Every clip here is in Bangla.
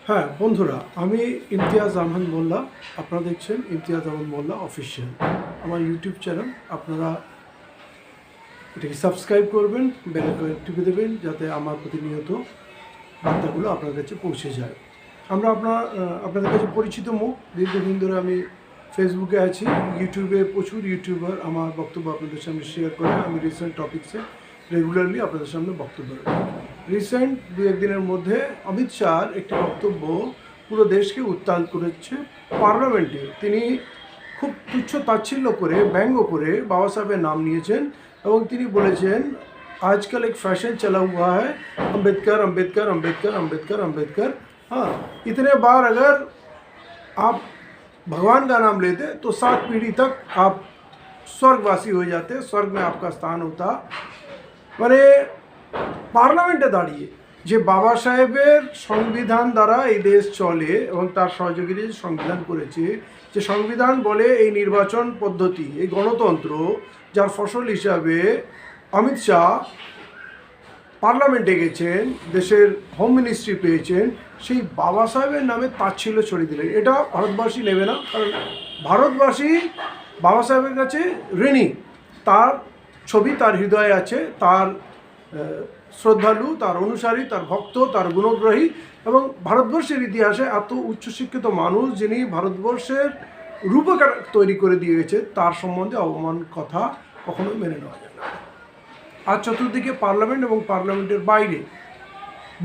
হ্যাঁ বন্ধুরা, আমি ইমতিয়াজ আহমেদ মোল্লা। আপনারা দেখছেন ইমতিয়াজ আহমেদ মোল্লা অফিসিয়াল, আমার ইউটিউব চ্যানেল। আপনারা এটাকে সাবস্ক্রাইব করবেন, বেল আইকন টিপে দেবেন, যাতে আমার প্রতিনিয়ত বার্তাগুলো আপনার কাছে পৌঁছে যায়। আপনাদের কাছে পরিচিত মুখ। দীর্ঘদিন ধরে আমি ফেসবুকে আছি, ইউটিউবে প্রচুর ইউটিউবার আমার বক্তব্য আপনাদের সামনে শেয়ার করে। আমি রিসেন্ট টপিক্সে রেগুলারলি আপনাদের সামনে বক্তব্য রাখি। রিসেন্ট দু একদিনের মধ্যে অমিত শাহর একটি বক্তব্য পুরো দেশকে উত্তাল করেছে পার্লামেন্টে। তিনি খুব তুচ্ছ তাচ্ছিল্য করে, ব্যঙ্গ করে বাবা সাহেবের নাম নিয়েছেন এবং তিনি বলেছেন, आजकल एक फैशन चला हुआ है, अम्बेडकर अम्बेडकर अम्बेडकर अम्बेडकर अम्बेडकर। हाँ, इतने बार अगर आप भगवान का नाम लेते तो 7 पीढ़ी तक आप स्वर्गवासी हो जाते, स्वर्ग में आपका स्थान होता। মানে পার্লামেন্টে দাঁড়িয়ে যে বাবা সাহেবের সংবিধান দ্বারা এই দেশ চলে এবং তার সহযোগীরা যে সংবিধান করেছে, যে সংবিধান বলে এই নির্বাচন পদ্ধতি, এই গণতন্ত্র, যার ফসল হিসাবে অমিত শাহ পার্লামেন্টে গেছেন, দেশের হোম মিনিস্ট্রি পেয়েছেন, সেই বাবা সাহেবের নামে তাচ্ছিল্য ছড়িয়ে দিলেন। এটা ভারতবাসী নেবে না, কারণ ভারতবাসী বাবা সাহেবের কাছে ঋণী। তার ছবি তার হৃদয়ে আছে, তার শ্রদ্ধালু, তার অনুসারী, তার ভক্ত, তার গুণগ্রাহী। এবং ভারতবর্ষের ইতিহাসে এত উচ্চশিক্ষিত মানুষ, যিনি ভারতবর্ষের রূপকার তৈরি করে দিয়ে গেছে, তার সম্বন্ধে অবমান কথা কখনোই মেনে নেওয়া যায় না। আর চতুর্দিকে পার্লামেন্ট এবং পার্লামেন্টের বাইরে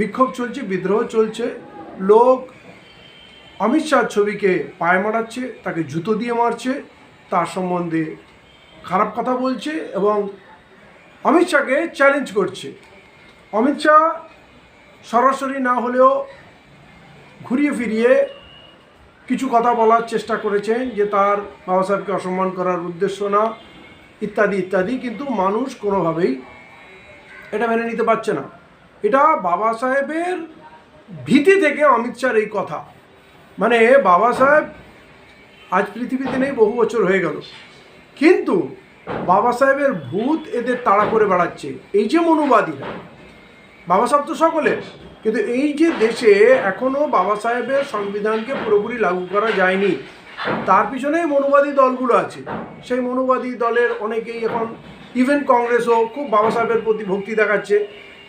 বিক্ষোভ চলছে, বিদ্রোহ চলছে। লোক অমিত শাহর ছবিকে পায়ে মারাচ্ছে, তাকে জুতো দিয়ে মারছে, তার সম্বন্ধে খারাপ কথা বলছে এবং অমিত শাহকে চ্যালেঞ্জ করছে। অমিত শাহ সরাসরি না হলেও ঘুরিয়ে ফিরিয়ে কিছু কথা বলার চেষ্টা করেছেন, যে তার বাবা সাহেবকে অসম্মান করার উদ্দেশ্য না, ইত্যাদি ইত্যাদি। কিন্তু মানুষ কোনোভাবেই এটা মেনে নিতে পারছে না। এটা বাবা সাহেবের ভীতি থেকে অমিত শাহর এই কথা। মানে বাবা সাহেব আজ পৃথিবীতে নেই, বহু বছর হয়ে গেল, কিন্তু বাবা সাহেবের ভূত এদের তাড়া করে বেড়াচ্ছে। এই যে মনুবাদীরা, বাবা সাহেব তো সকলের, কিন্তু এই যে দেশে এখনও বাবা সাহেবের সংবিধানকে পুরোপুরি লাগু করা যায়নি, তার পিছনে মনুবাদী দলগুলো আছে। সেই মনুবাদী দলের অনেকেই এখন, ইভেন কংগ্রেসও খুব বাবা সাহেবের প্রতি ভক্তি দেখাচ্ছে,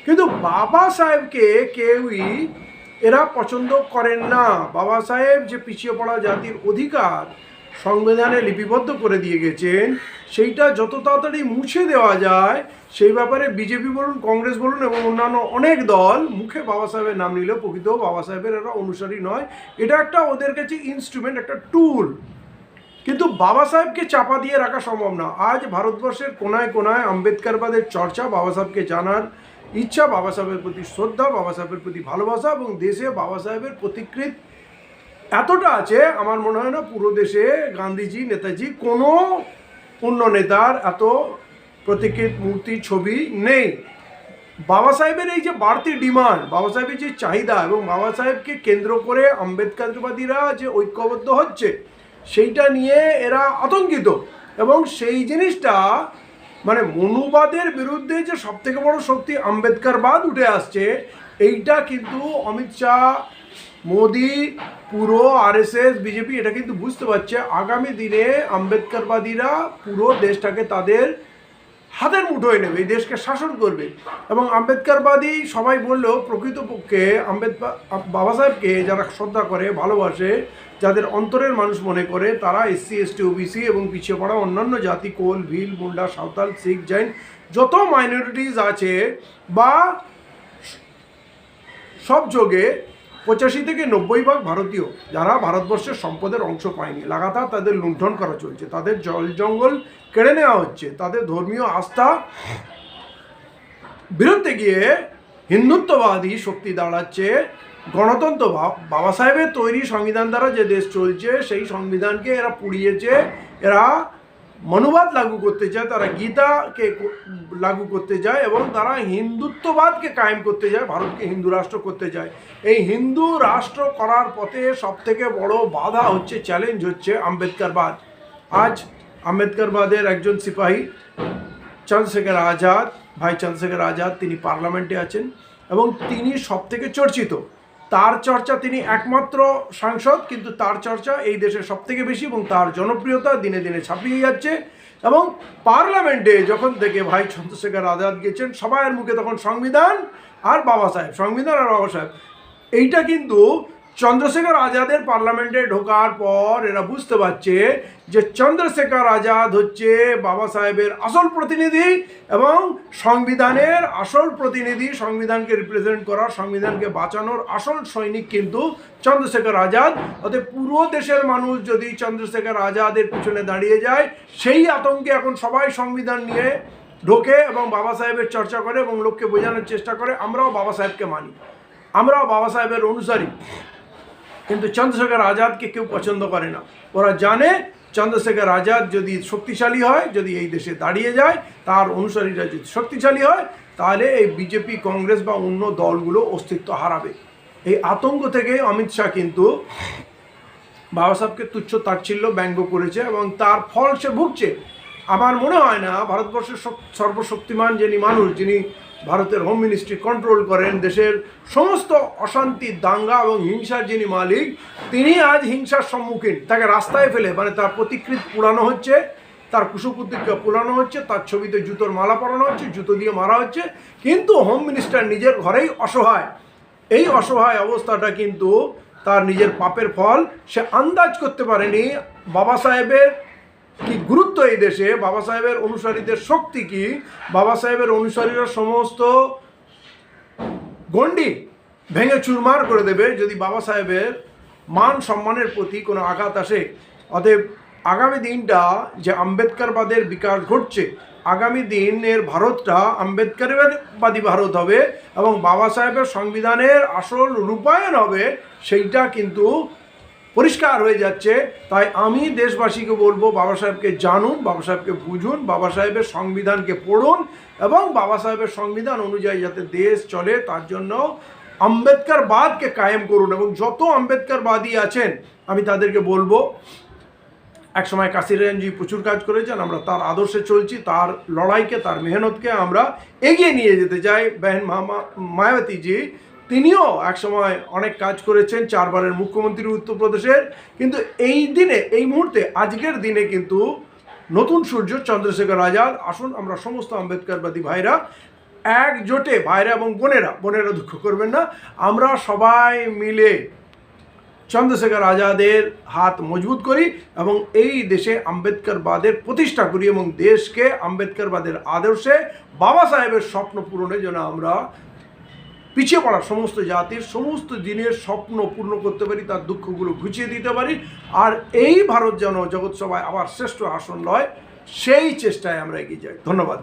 কিন্তু বাবা সাহেবকে কেউই এরা পছন্দ করেন না। বাবা সাহেব যে পিছিয়ে পড়া জাতির অধিকার সংবিধানে লিপিবদ্ধ করে দিয়ে গেছেন, সেইটা যত তাড়াতাড়ি মুছে দেওয়া যায়, সেই ব্যাপারে বিজেপি বলুন, কংগ্রেস বলুন এবং অন্যান্য অনেক দল মুখে বাবা সাহেবের নাম নিলেও প্রকৃত বাবা সাহেবের এরা অনুসারী নয়। এটা একটা ওদের কাছে ইনস্ট্রুমেন্ট, একটা টুল। কিন্তু বাবা সাহেবকে চাপা দিয়ে রাখা সম্ভব না। আজ ভারতবর্ষের কোনায় কোনায় আম্বেদকরবাদের চর্চা, বাবা সাহেবকে জানার ইচ্ছা, বাবা সাহেবের প্রতি শ্রদ্ধা, বাবা সাহেবের প্রতি ভালোবাসা, এবং দেশে বাবা সাহেবের প্রতিকৃত এতটা আছে, আমার মনে হয় না পুরো দেশে গান্ধীজি, নেতাজি, কোনো অন্য নেতার এত প্রতিকৃত মূর্তি, ছবি নেই। বাবা সাহেবের এই যে বাড়তি ডিমান্ড, বাবা সাহেবের যে চাহিদা, এবং বাবা সাহেবকে কেন্দ্র করে আম্বেদকরবাদীরা যে ঐক্যবদ্ধ হচ্ছে, সেইটা নিয়ে এরা আতঙ্কিত। এবং সেই জিনিসটা, মানে মনুবাদের বিরুদ্ধে যে সবথেকে বড় শক্তি আম্বেদকরবাদ উঠে আসছে, এইটা কিন্তু অমিত শাহ, মোদি, পুরো আরএসএস, বিজেপি এটা কিন্তু বুঝতে পারছে। আগামী দিনে আম্বেদকরবাদীরা পুরো দেশটাকে তাদের হাতের মুঠোয় নেবে, এই দেশকে শাসন করবে। এবং আম্বেদকরবাদী সবাই বললেও প্রকৃতপক্ষে বাবা সাহেবকে যারা শ্রদ্ধা করে, ভালোবাসে, যাদের অন্তরের মানুষ মনে করে, তারা এসসি, এসটি, ওবিসি এবং পিছিয়ে পড়া অন্যান্য জাতি, কোল, ভিল, মুন্ডা, সাঁওতাল, শিখ, জৈন, যত মাইনরিটিস আছে, বা সব যোগে 85 থেকে 90% ভারতীয়, যারা ভারতবর্ষের সম্পদের অংশ পায়নি। লাগাতার তাদের লুণ্ঠন করা চলছে, তাদের জল জঙ্গল কেড়ে নেওয়া হচ্ছে, তাদের ধর্মীয় আস্থা বিরুদ্ধে গিয়ে হিন্দুত্ববাদী শক্তি দাঁড়াচ্ছে। গণতন্ত্র, বাবা সাহেবের তৈরি সংবিধান দ্বারা যে দেশ চলছে, সেই সংবিধানকে এরা পুড়িয়েছে। এরা মনুবাদ লাগু করতে চায়, তারা গীতাকে লাগু করতে যায়, এবং তারা হিন্দুত্ববাদকে কায়েম করতে যায়, ভারতকে হিন্দু রাষ্ট্র করতে যায়। এই হিন্দু রাষ্ট্র করার পথে সবথেকে বড় বাধা হচ্ছে, চ্যালেঞ্জ হচ্ছে আম্বেদকরবাদ। আজ আম্বেদকরবাদের একজন সিপাহী চন্দ্রশেখর আজাদ, ভাই চন্দ্রশেখর আজাদ, তিনি পার্লামেন্টে আছেন এবং তিনি সবথেকে চর্চিত। তার চর্চা, তিনি একমাত্র সাংসদ, কিন্তু তার চর্চা এই দেশে সবথেকে বেশি এবং তার জনপ্রিয়তা দিনে দিনে ছাপিয়ে যাচ্ছে। এবং পার্লামেন্টে যখন থেকে ভাই চন্দ্রশেখর আজাদ গেছেন, সবার মুখে তখন সংবিধান আর বাবা সাহেব, সংবিধান আর বাবা সাহেব। এইটা কিন্তু চন্দ্রশেখর আজাদের পার্লামেন্টে ঢোকার পর এরা বুঝতে পারছে যে চন্দ্রশেখর আজাদ হচ্ছে বাবা সাহেবের আসল প্রতিনিধি এবং সংবিধানের আসল প্রতিনিধি, সংবিধানকে রিপ্রেজেন্ট করার, সংবিধানকে বাঁচানোর আসল সৈনিক কিন্তু চন্দ্রশেখর আজাদ। অতএব পুরো দেশের মানুষ যদি চন্দ্রশেখর আজাদের পিছনে দাঁড়িয়ে যায়, সেই আতঙ্কে এখন সবাই সংবিধান নিয়ে ঢোকে এবং বাবা সাহেবের চর্চা করে এবং লোককে বোঝানোর চেষ্টা করে আমরাও বাবা সাহেবকে মানি, আমরাও বাবা সাহেবের অনুসারী। কিন্তু চন্দ্রশেখর আজাদকে কেউ পছন্দ করে না। ওরা জানে চন্দ্রশেখর আজাদ যদি শক্তিশালী হয়, যদি এই দেশে দাঁড়িয়ে যায়, তার অনুসারীরা যদি শক্তিশালী হয়, তাহলে এই বিজেপি, কংগ্রেস বা অন্য দলগুলো অস্তিত্ব হারাবে। এই আতঙ্ক থেকে অমিত শাহ কিন্তু বাবা সাহেবকে তুচ্ছ তাচ্ছিল্য ব্যঙ্গ করেছে এবং তার ফল সে ভুগছে। আমার মনে হয় না ভারতবর্ষের সর্বশক্তিমান যিনি মানুষ, যিনি ভারতের হোম মিনিস্ট্রি কন্ট্রোল করেন, দেশের সমস্ত অশান্তি, দাঙ্গা এবং হিংসার যিনি মালিক, তিনি আজ হিংসার সম্মুখীন। তাকে রাস্তায় ফেলে, মানে তার প্রতিকৃতি পোড়ানো হচ্ছে, তার কুশপুত্রিকা পোড়ানো হচ্ছে, তার ছবিতে জুতোর মালা পরানো হচ্ছে, জুতো দিয়ে মারা হচ্ছে, কিন্তু হোম মিনিস্টার নিজের ঘরেই অসহায়। এই অসহায় অবস্থাটা কিন্তু তার নিজের পাপের ফল। সে আন্দাজ করতে পারেনি বাবা সাহেবের কি গুরুত্ব এই দেশে, বাবা সাহেবের অনুসারীদের শক্তি কি, বাবা সাহেবের অনুসারীরা সমস্ত গণ্ডি ভেঙে চুরমার করে দেবে যদি বাবা সাহেবের মান সম্মানের প্রতি কোনো আঘাত আসে। অতএব আগামী দিনটা যে আম্বেদকরবাদের বিকাশ ঘটছে, আগামী দিনের ভারতটা আম্বেদকরবাদী ভারত হবে এবং বাবা সাহেবের সংবিধানের আসল রূপায়ণ হবে, সেইটা কিন্তু পরিষ্কার হয়ে যাচ্ছে। তাই আমি দেশবাসীকে বলবো, বাবা সাহেবকে জানুন, বাবা সাহেবকে বুঝুন, বাবা সাহেবের সংবিধানকে পড়ুন এবং বাবা সাহেবের সংবিধান অনুযায়ী যাতে দেশ চলে তার জন্য আম্বেদকরবাদকে কায়েম করুন। এবং যত আম্বেদকরবাদী আছেন আমি তাদেরকে বলবো, একসময় কাশিরামজি প্রচুর কাজ করেছেন, আমরা তার আদর্শে চলছি, তার লড়াইকে, তার মেহনতকে আমরা এগিয়ে নিয়ে যেতে চাই। বেহেন মায়াবতীজি, তিনিও একসময় অনেক কাজ করেছেন, 4 বারের মুখ্যমন্ত্রী উত্তরপ্রদেশের। কিন্তু এই দিনে, এই মুহূর্তে, আজকের দিনে কিন্তু নতুন সূর্য চন্দ্রশেখর আজাদ। আসুন আমরা সমস্ত আম্বেদকরবাদী ভাইরা একজোটে, ভাইরা এবং বোনেরা দুঃখ করবেন না, আমরা সবাই মিলে চন্দ্রশেখর আজাদের হাত মজবুত করি এবং এই দেশে আম্বেদকরবাদের প্রতিষ্ঠা করি এবং দেশকে আম্বেদকরবাদের আদর্শে, বাবা সাহেবের স্বপ্ন পূরণে যেন আমরা পিছিয়ে পড়া সমস্ত জাতির সমস্ত দিনের স্বপ্ন পূর্ণ করতে পারি, তার দুঃখগুলো ঘুচিয়ে দিতে পারি। আর এই ভারত যেন জগৎ সভায় আবার শ্রেষ্ঠ আসন লয়, সেই চেষ্টায় আমরা এগিয়ে যাই। ধন্যবাদ।